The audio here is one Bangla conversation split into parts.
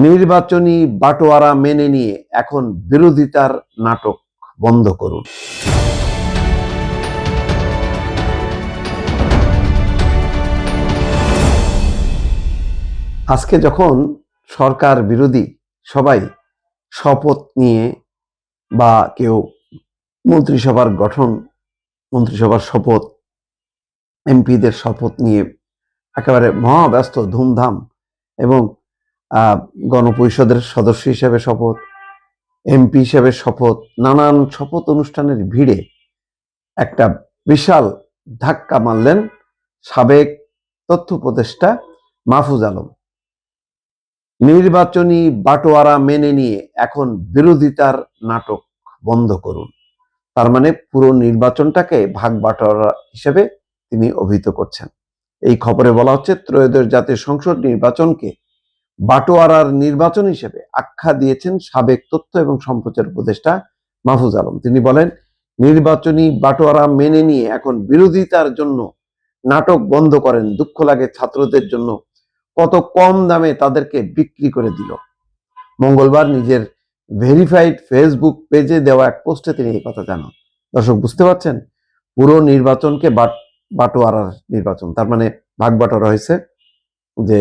নির্বাচনী বাটোয়ারা মেনে নিয়ে এখন বিরোধিতার নাটক বন্ধ করুন। আজকে যখন সরকার বিরোধী সবাই শপথ নিয়ে বা কেউ মন্ত্রিসভার গঠন, মন্ত্রিসভার শপথ, এমপিদের শপথ নিয়ে একেবারে মহাব্যস্ত, ধুমধাম, এবং গণপরিষদের সদস্য হিসেবে শপথ, এমপি হিসেবে শপথ, নানান শপথ অনুষ্ঠানের ভিড়ে একটা বিশাল ধাক্কা মারলেন সাবেক তথ্য উপদেষ্টা মাহফুজ আলম। নির্বাচনী বাটোয়ারা মেনে নিয়ে এখন বিরোধিতার নাটক বন্ধ করুন। তার মানে পুরো নির্বাচনটাকে ভাগ বাটোয়ারা হিসেবে তিনি অভিহিত করছেন। এই খবরে বলা হচ্ছে, ত্রয়োদশ জাতীয় সংসদ নির্বাচনকে বাটোয়ারার নির্বাচন হিসেবে আখ্যা দিয়েছেন সাবেক তথ্য এবং সম্প্রচার উপদেষ্টা মাহফুজ আলম। তিনি বলেন, নির্বাচনী বাটোয়ারা মেনে নিয়ে এখন বিরোধিতার জন্য নাটক বন্ধ করেন। দুঃখ লাগে ছাত্রদের জন্য, কত কম দামে তাদেরকে বিক্রি করে দিল। মঙ্গলবার নিজের ভেরিফাইড ফেসবুক পেজে দেওয়া এক পোস্টে তিনি এই কথা জানান। দর্শক, বুঝতে পারছেন, পুরো নির্বাচনকে বাটোয়ারার নির্বাচন, তার মানে ভাগ বাটোয়ারা হয়েছে, যে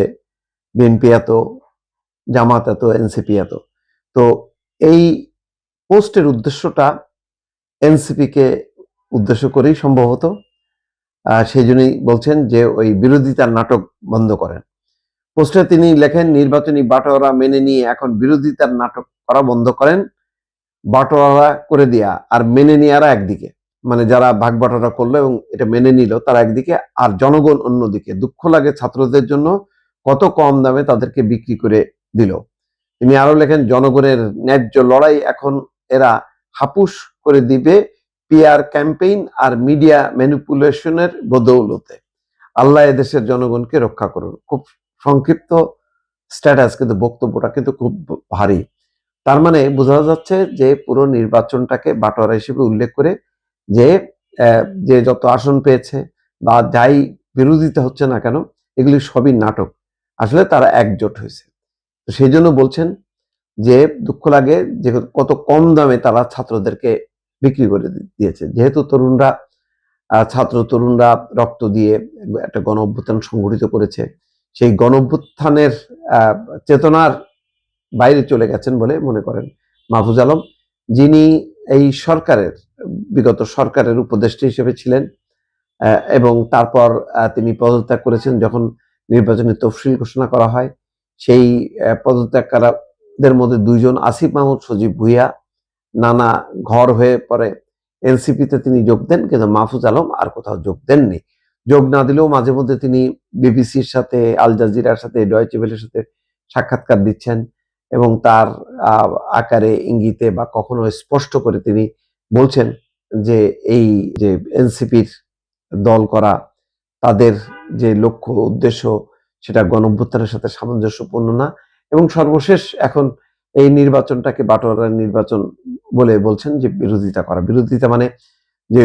বিএনপি এত, জামাত এত, এনসিপি এত। তো এই পোস্টের উদ্দেশ্যটা এনসিপিকে উদ্দেশ্য করেই সম্ভবত, সেই জন্যই বলছেন যে ওই বিরোধিতার নাটক বন্ধ করেন। পোস্টে তিনি লেখেন, নির্বাচনী বাটোয়ারা মেনে নিয়ে এখন বিরোধিতার নাটক করা বন্ধ করেন। বাটোয়ারা করে দেয়া আর মেনে নেওয়ারা একদিকে, মানে যারা ভাগ বাটোয়ারা করলো এবং এটা মেনে নিল তারা একদিকে, আর জনগণ অন্যদিকে। দুঃখ লাগে ছাত্রদের জন্য, কত কম দামে তাদেরকে বিক্রি করে দিল। তিনি আরো লেখেন, জনগণের ন্যায্য লড়াই এখন এরা হাপুস করে দিবে পিআর ক্যাম্পেইন আর মিডিয়া ম্যানিপুলেশনের বদৌলতে। আল্লাহ এদেশের জনগণকে রক্ষা করুন। খুব সংক্ষিপ্ত স্ট্যাটাস, কিন্তু বক্তব্যটা কিন্তু খুব ভারী। তার মানে বোঝা যাচ্ছে যে পুরো নির্বাচনটাকে বাটোয়ারা হিসেবে উল্লেখ করে যে যত আসন পেয়েছে বা যাই বিরোধিতা হচ্ছে না কেন, এগুলি সবই নাটক। আসলে তারা একজোট হয়েছে। তো সেই জন্য বলছেন যে দুঃখ লাগে যে কত কম দামে তারা ছাত্রদেরকে বিক্রি করে দিয়েছে। যেহেতু ছাত্র তরুণরা রক্ত দিয়ে একটা গণ অভ্যুত্থান সংগঠিত করেছে, সেই গণ অভ্যুত্থানের চেতনার বাইরে চলে গেছেন বলে মনে করেন মাহফুজ আলম, যিনি এই বিগত সরকারের উপদেষ্টা হিসেবে ছিলেন, এবং তারপর তিনি পদত্যাগ করেছেন যখন নির্বাচনী তফসিল ঘোষণা করা হয়। সেই পদত্যাগকারীদের মধ্যে দুইজন, আসিফ মাহমুদ, সজীব ভুইয়া, নানা ঘর হয়ে পরে এনসিপিতে তিনি যোগ দেন, কিন্তু মাহফুজ আলম আর কোথাও যোগ দেননি। যোগ না দিলেও মাঝে মধ্যে তিনি বিবিসির সাথে, আল জাজিরার সাথে, ডয়েচে ভেলের সাথে সাক্ষাৎকার দিচ্ছেন, এবং তার আকারে, ইঙ্গিতে বা কখনো স্পষ্ট করে তিনি বলছেন যে এই যে এনসিপির দল করা, তাদের যে লক্ষ্য উদ্দেশ্য সেটা গণঅভ্যুত্থানের সাথে সামঞ্জস্যপূর্ণ না। এবং সর্বশেষ এখন এই নির্বাচনটাকে বাটোয়ারার নির্বাচন বলে বলছেন যে বিরোধিতা মানে যে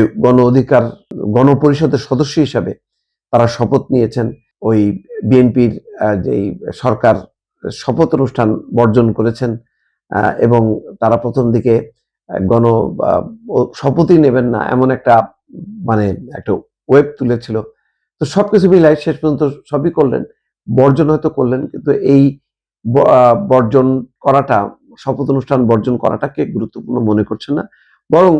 গণপরিষদের সদস্য হিসাবে তারা শপথ নিয়েছেন, ওই বিএনপির যেই সরকার শপথ অনুষ্ঠান বর্জন করেছেন, এবং তারা প্রথম দিকে শপথই নেবেন না এমন একটা ওয়েব তুলেছিল। তো সবকিছু মিলাই শেষ পর্যন্ত সবই করলেন, বর্জন হয়তো করলেন, কিন্তু এই বর্জন করাটা, শপথ অনুষ্ঠান বর্জন করাটাকে গুরুত্বপূর্ণ মনে করছেন না, বরং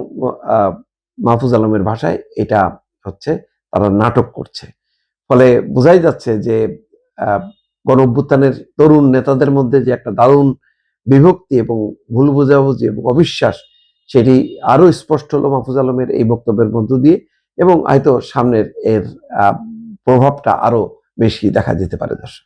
মাহফুজ আলমের ভাষায় এটা হচ্ছে তারা নাটক করছে। ফলে বোঝাই যাচ্ছে যে গণ অভ্যুত্থানের তরুণ নেতাদের মধ্যে যে একটা দারুণ বিভক্তি এবং ভুল বোঝাবুঝি এবং অবিশ্বাস, সেটি আরো স্পষ্ট হলো মাহফুজ আলমের এই বক্তব্যের মধ্য দিয়ে, এবং হয়তো সামনের এর প্রভাবটা আরো বেশি দেখা যেতে পারে। দর্শক।